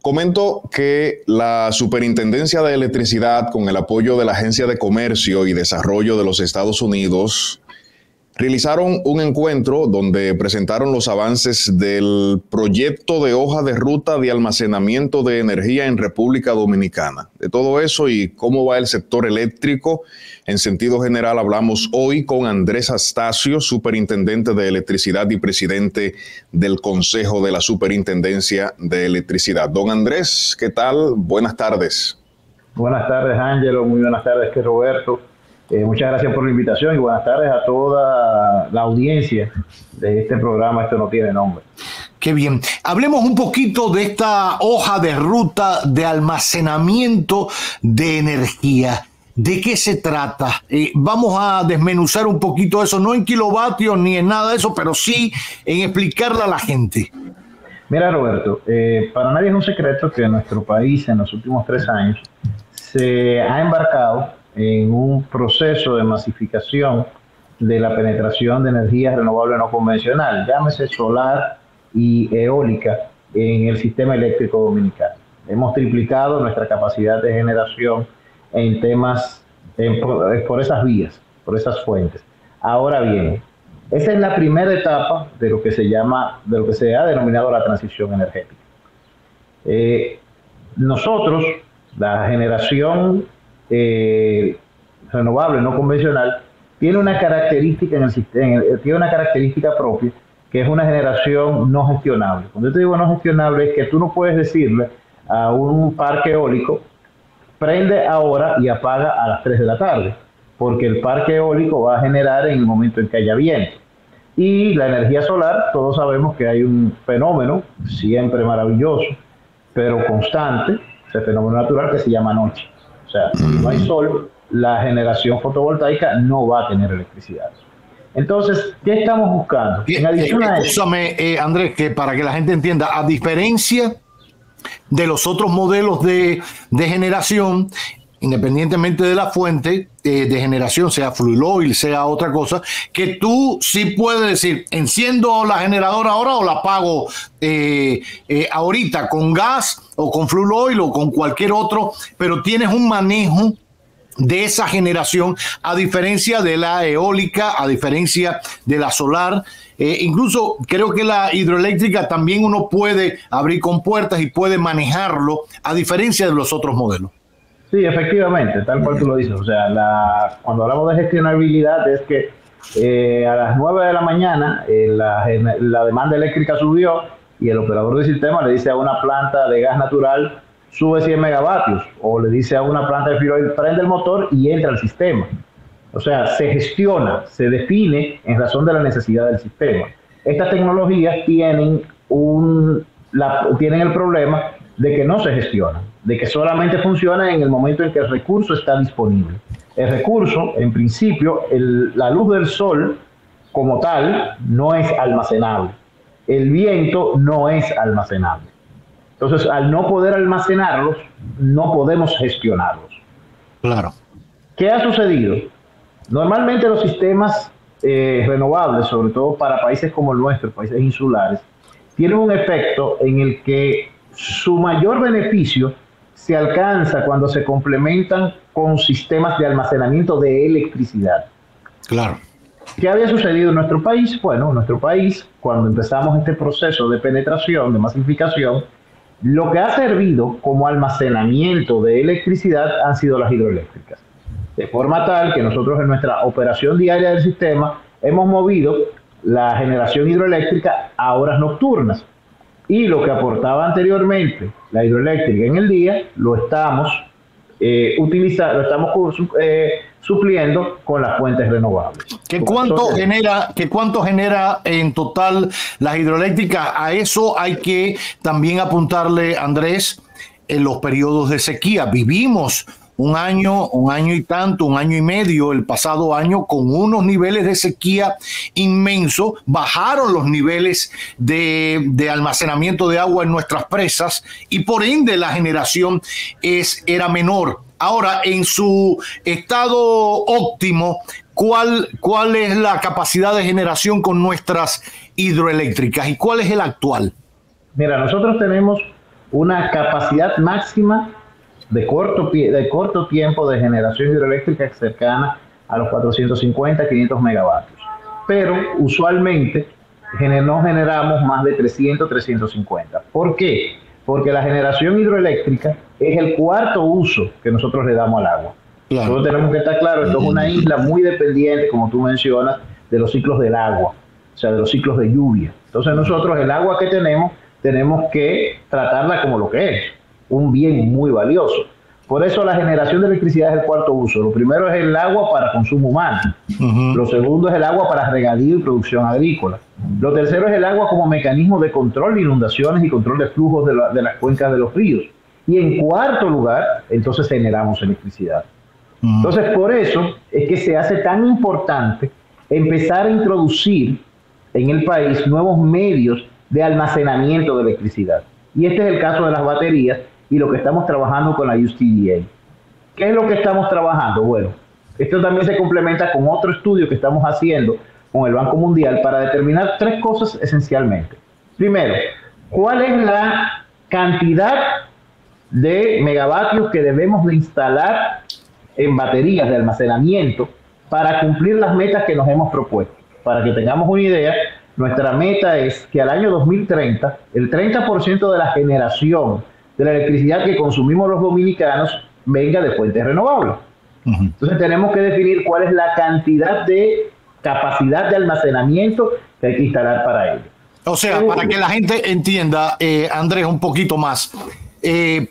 Comento que la Superintendencia de Electricidad, con el apoyo de la Agencia de Comercio y Desarrollo de los Estados Unidos, realizaron un encuentro donde presentaron los avances del proyecto de hoja de ruta de almacenamiento de energía en República Dominicana. De todo eso y cómo va el sector eléctrico, en sentido general, hablamos hoy con Andrés Astacio, superintendente de electricidad y presidente del Consejo de la Superintendencia de Electricidad. Don Andrés, ¿qué tal? Buenas tardes. Buenas tardes, Ángelo. Muy buenas tardes, Roberto. Muchas gracias por la invitación y buenas tardes a toda la audiencia de este programa. Esto no tiene nombre. Qué bien. Hablemos un poquito de esta hoja de ruta de almacenamiento de energía. ¿De qué se trata? Vamos a desmenuzar un poquito eso, no en kilovatios ni en nada de eso, pero sí en explicarle a la gente. Mira, Roberto, para nadie es un secreto que nuestro país en los últimos 3 años se ha embarcado en un proceso de masificación de la penetración de energía renovable no convencional, llámese solar y eólica, en el sistema eléctrico dominicano. Hemos triplicado nuestra capacidad de generación en temas, por esas vías, por esas fuentes. Ahora bien, esa es la primera etapa de lo que se llama, de lo que se ha denominado la transición energética. Nosotros, la generación renovable no convencional tiene una característica en el sistema, tiene una característica propia, que es una generación no gestionable. Cuando yo te digo no gestionable, es que tú no puedes decirle a un parque eólico prende ahora y apaga a las 3 de la tarde, porque el parque eólico va a generar en el momento en que haya viento. Y la energía solar, todos sabemos que hay un fenómeno siempre maravilloso, pero constante, ese fenómeno natural que se llama noche. O sea, si no hay sol, la generación fotovoltaica no va a tener electricidad. Entonces, ¿qué estamos buscando? En adición a eso, escúchame, Andrés, que para que la gente entienda, a diferencia de los otros modelos de generación, independientemente de la fuente de generación, sea fuel oil, sea otra cosa, que tú sí puedes decir, enciendo la generadora ahora o la apago ahorita con gas o con fuel oil o con cualquier otro, pero tienes un manejo de esa generación, a diferencia de la eólica, a diferencia de la solar. Incluso creo que la hidroeléctrica también uno puede abrir compuertas y puede manejarlo, a diferencia de los otros modelos. Sí, efectivamente, tal cual tú lo dices. O sea, cuando hablamos de gestionabilidad es que a las 9 de la mañana la demanda eléctrica subió y el operador del sistema le dice a una planta de gas natural sube 100 megavatios, o le dice a una planta de fuel oil prende el motor y entra al sistema. O sea, se gestiona, se define en razón de la necesidad del sistema. Estas tecnologías tienen el problema de que no se gestionan, de que solamente funcionan en el momento en que el recurso está disponible. El recurso, en principio, la luz del sol como tal no es almacenable. El viento no es almacenable. Entonces, al no poder almacenarlos, no podemos gestionarlos. Claro. ¿Qué ha sucedido? Normalmente los sistemas renovables, sobre todo para países como el nuestro, países insulares, tienen un efecto en el que su mayor beneficio se alcanza cuando se complementan con sistemas de almacenamiento de electricidad. Claro. ¿Qué había sucedido en nuestro país? Bueno, en nuestro país, cuando empezamos este proceso de penetración, de masificación, lo que ha servido como almacenamiento de electricidad han sido las hidroeléctricas. De forma tal que nosotros en nuestra operación diaria del sistema hemos movido la generación hidroeléctrica a horas nocturnas. Y lo que aportaba anteriormente la hidroeléctrica en el día, lo estamos supliendo con las fuentes renovables. ¿Qué cuánto genera en total las hidroeléctricas? A eso hay que también apuntarle, Andrés, en los periodos de sequía. Vivimos un año y medio, el pasado año, con unos niveles de sequía inmensos. Bajaron los niveles de almacenamiento de agua en nuestras presas y por ende la generación era menor. Ahora, en su estado óptimo, ¿cuál es la capacidad de generación con nuestras hidroeléctricas y cuál es el actual? Mira, nosotros tenemos una capacidad máxima de corto tiempo de generación hidroeléctrica cercana a los 450, 500 megavatios. Pero usualmente no generamos más de 300, 350. ¿Por qué? Porque la generación hidroeléctrica es el cuarto uso que nosotros le damos al agua. Claro. Nosotros tenemos que estar claro, esto es una isla muy dependiente, como tú mencionas, de los ciclos del agua, o sea, de los ciclos de lluvia. Entonces nosotros el agua que tenemos que tratarla como lo que es, un bien muy valioso. Por eso la generación de electricidad es el cuarto uso. Lo primero es el agua para consumo humano. Lo segundo es el agua para regadío y producción agrícola. Lo tercero es el agua como mecanismo de control de inundaciones y control de flujos de las cuencas de los ríos. Y en cuarto lugar, entonces generamos electricidad. Entonces, por eso es que se hace tan importante empezar a introducir en el país nuevos medios de almacenamiento de electricidad. Y este es el caso de las baterías y lo que estamos trabajando con la USTDA. ¿Qué es lo que estamos trabajando? Bueno, esto también se complementa con otro estudio que estamos haciendo con el Banco Mundial para determinar tres cosas esencialmente. Primero, ¿cuál es la cantidad de megavatios que debemos de instalar en baterías de almacenamiento para cumplir las metas que nos hemos propuesto? Para que tengamos una idea, nuestra meta es que al año 2030 el 30% de la generación de la electricidad que consumimos los dominicanos venga de fuentes renovables. Entonces tenemos que definir cuál es la cantidad de capacidad de almacenamiento que hay que instalar para ello. O sea, para que la gente entienda, Andrés, un poquito más,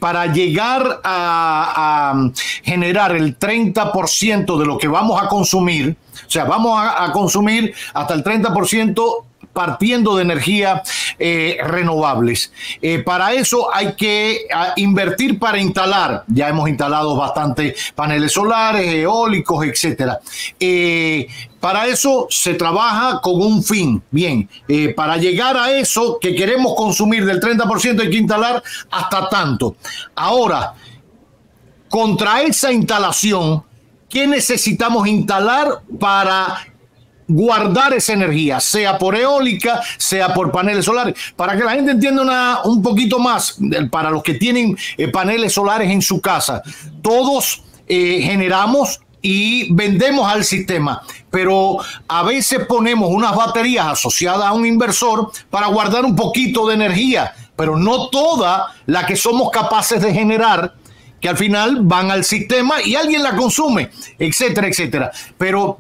para llegar a generar el 30% de lo que vamos a consumir, o sea, vamos a consumir hasta el 30% partiendo de energía renovables. Para eso hay que invertir para instalar. Ya hemos instalado bastante paneles solares, eólicos, etcétera. Para eso se trabaja con un fin. Bien, para llegar a eso que queremos consumir del 30% hay que instalar hasta tanto. Ahora, contra esa instalación, ¿qué necesitamos instalar para guardar esa energía, sea por eólica, sea por paneles solares? Para que la gente entienda un poquito más, para los que tienen paneles solares en su casa, todos generamos y vendemos al sistema, pero a veces ponemos unas baterías asociadas a un inversor para guardar un poquito de energía, pero no toda la que somos capaces de generar, que al final van al sistema y alguien la consume, etcétera, etcétera. Pero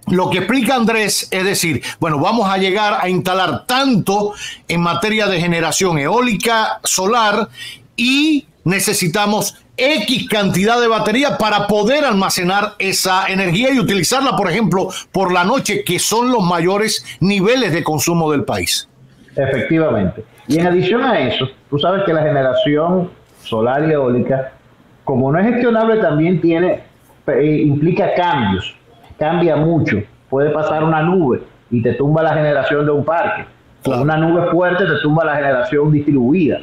lo que explica Andrés es decir, bueno, vamos a llegar a instalar tanto en materia de generación eólica, solar, y necesitamos X cantidad de batería para poder almacenar esa energía y utilizarla, por ejemplo, por la noche, que son los mayores niveles de consumo del país. Efectivamente. Y en adición a eso, tú sabes que la generación solar y eólica, como no es gestionable, también implica cambios. Cambia mucho. Puede pasar una nube y te tumba la generación de un parque. Claro. Una nube fuerte te tumba la generación distribuida.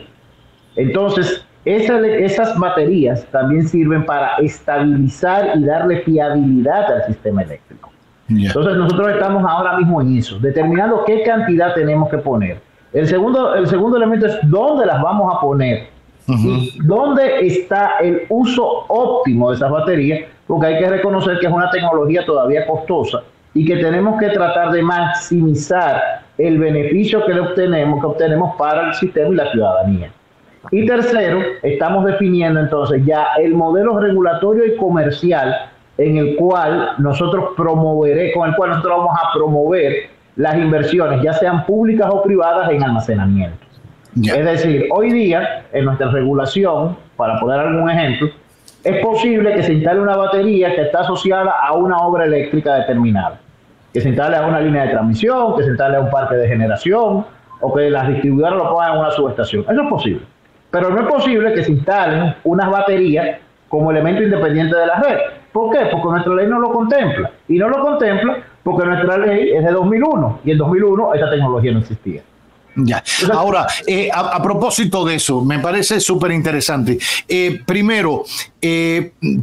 Entonces, esas baterías también sirven para estabilizar y darle fiabilidad al sistema eléctrico. Entonces, nosotros estamos ahora mismo en eso, determinando qué cantidad tenemos que poner. El segundo elemento es dónde las vamos a poner y dónde está el uso óptimo de esas baterías, porque hay que reconocer que es una tecnología todavía costosa y que tenemos que tratar de maximizar el beneficio que obtenemos para el sistema y la ciudadanía. Y tercero, estamos definiendo entonces ya el modelo regulatorio y comercial con el cual nosotros vamos a promover las inversiones, ya sean públicas o privadas, en almacenamiento. Es decir, hoy día, en nuestra regulación, para poner algún ejemplo, es posible que se instale una batería que está asociada a una obra eléctrica determinada, que se instale a una línea de transmisión, que se instale a un parque de generación, o que las distribuidoras lo pongan en una subestación. Eso es posible. Pero no es posible que se instalen unas baterías como elemento independiente de la red. ¿Por qué? Porque nuestra ley no lo contempla. Y no lo contempla porque nuestra ley es de 2001. Y en 2001 esta tecnología no existía. Ya. Ahora, a propósito de eso, me parece súper interesante. Primero,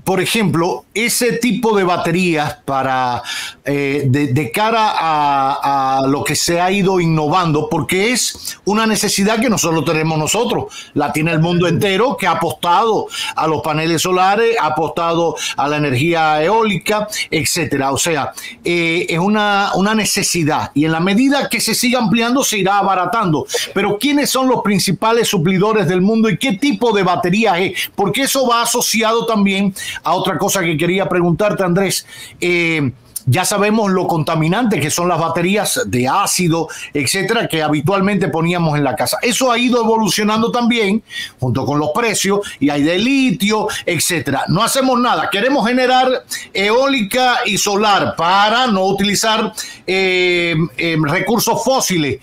por ejemplo, ese tipo de baterías para de cara a lo que se ha ido innovando, porque es una necesidad que no solo tenemos nosotros, la tiene el mundo entero, que ha apostado a los paneles solares, ha apostado a la energía eólica, etcétera. O sea, es una necesidad, y en la medida que se siga ampliando se irá abaratando. Pero ¿quiénes son los principales suplidores del mundo y qué tipo de baterías es? Porque eso va asociado también a otra cosa que quería preguntarte, Andrés. Ya sabemos lo contaminantes que son las baterías de ácido, etcétera, que habitualmente poníamos en la casa. Eso ha ido evolucionando también, junto con los precios, y hay de litio, etcétera. No hacemos nada. Queremos generar eólica y solar para no utilizar recursos fósiles.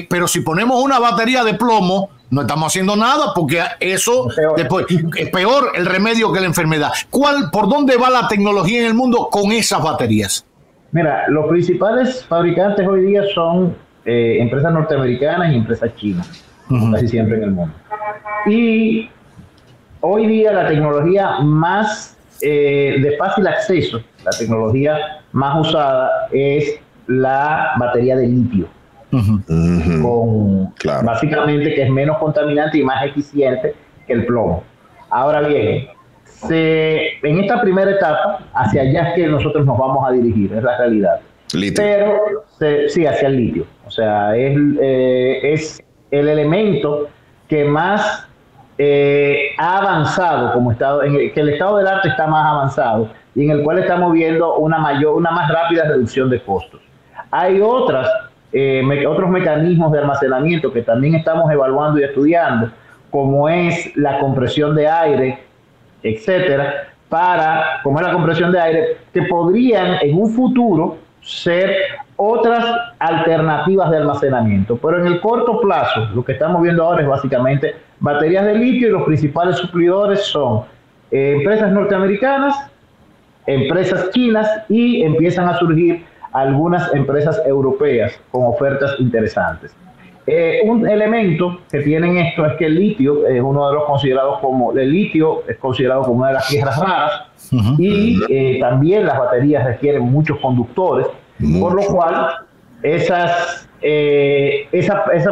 Pero si ponemos una batería de plomo, no estamos haciendo nada, porque eso después es peor el remedio que la enfermedad. ¿Por dónde va la tecnología en el mundo con esas baterías? Mira, los principales fabricantes hoy día son empresas norteamericanas y empresas chinas, casi siempre en el mundo. Y hoy día la tecnología más de fácil acceso, la tecnología más usada es la batería de litio. Claro. Básicamente que es menos contaminante y más eficiente que el plomo. Ahora bien, en esta primera etapa, hacia allá es que nosotros nos vamos a dirigir, es la realidad. Litio. Pero sí, hacia el litio. O sea, es el elemento que más ha avanzado como estado, que el estado del arte está más avanzado y en el cual estamos viendo una más rápida reducción de costos. Hay otros mecanismos de almacenamiento que también estamos evaluando y estudiando, como es la compresión de aire, etcétera, como es la compresión de aire, que podrían en un futuro ser otras alternativas de almacenamiento. Pero en el corto plazo, lo que estamos viendo ahora es básicamente baterías de litio, y los principales suplidores son empresas norteamericanas, empresas chinas, y empiezan a surgir algunas empresas europeas con ofertas interesantes. Un elemento que tienen esto es que el litio es uno de los considerados como, el litio es considerado como una de las tierras raras, y también las baterías requieren muchos conductores, por lo cual esa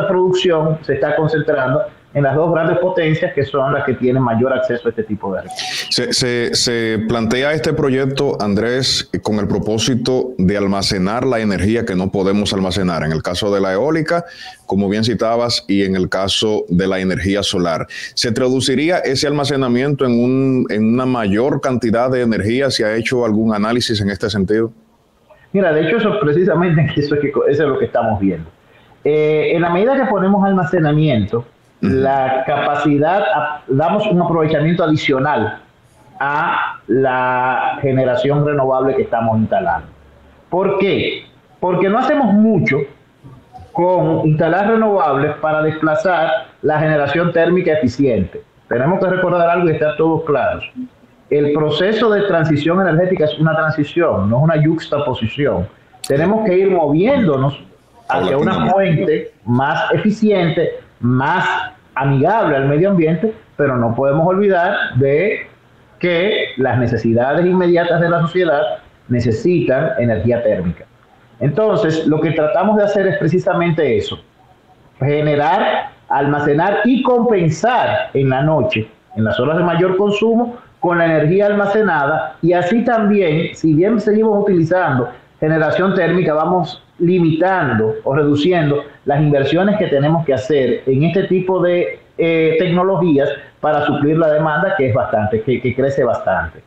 producción se está concentrando en las dos grandes potencias, que son las que tienen mayor acceso a este tipo de recursos. Se plantea este proyecto, Andrés, con el propósito de almacenar la energía que no podemos almacenar, en el caso de la eólica, como bien citabas, y en el caso de la energía solar. ¿Se traduciría ese almacenamiento en una mayor cantidad de energía? ¿Se ha hecho algún análisis en este sentido? Mira, de hecho, eso es lo que estamos viendo. En la medida que ponemos almacenamiento, la capacidad, damos un aprovechamiento adicional a la generación renovable que estamos instalando. ¿Por qué? Porque no hacemos mucho con instalar renovables para desplazar la generación térmica eficiente. Tenemos que recordar algo y estar todos claros. El proceso de transición energética es una transición, no es una yuxtaposición. Tenemos que ir moviéndonos hacia una fuente más eficiente, más amigable al medio ambiente, pero no podemos olvidar de que las necesidades inmediatas de la sociedad necesitan energía térmica. Entonces, lo que tratamos de hacer es precisamente eso: generar, almacenar y compensar en la noche, en las horas de mayor consumo, con la energía almacenada, y así también, si bien seguimos utilizando generación térmica, vamos limitando o reduciendo las inversiones que tenemos que hacer en este tipo de tecnologías para suplir la demanda, que es bastante, que crece bastante.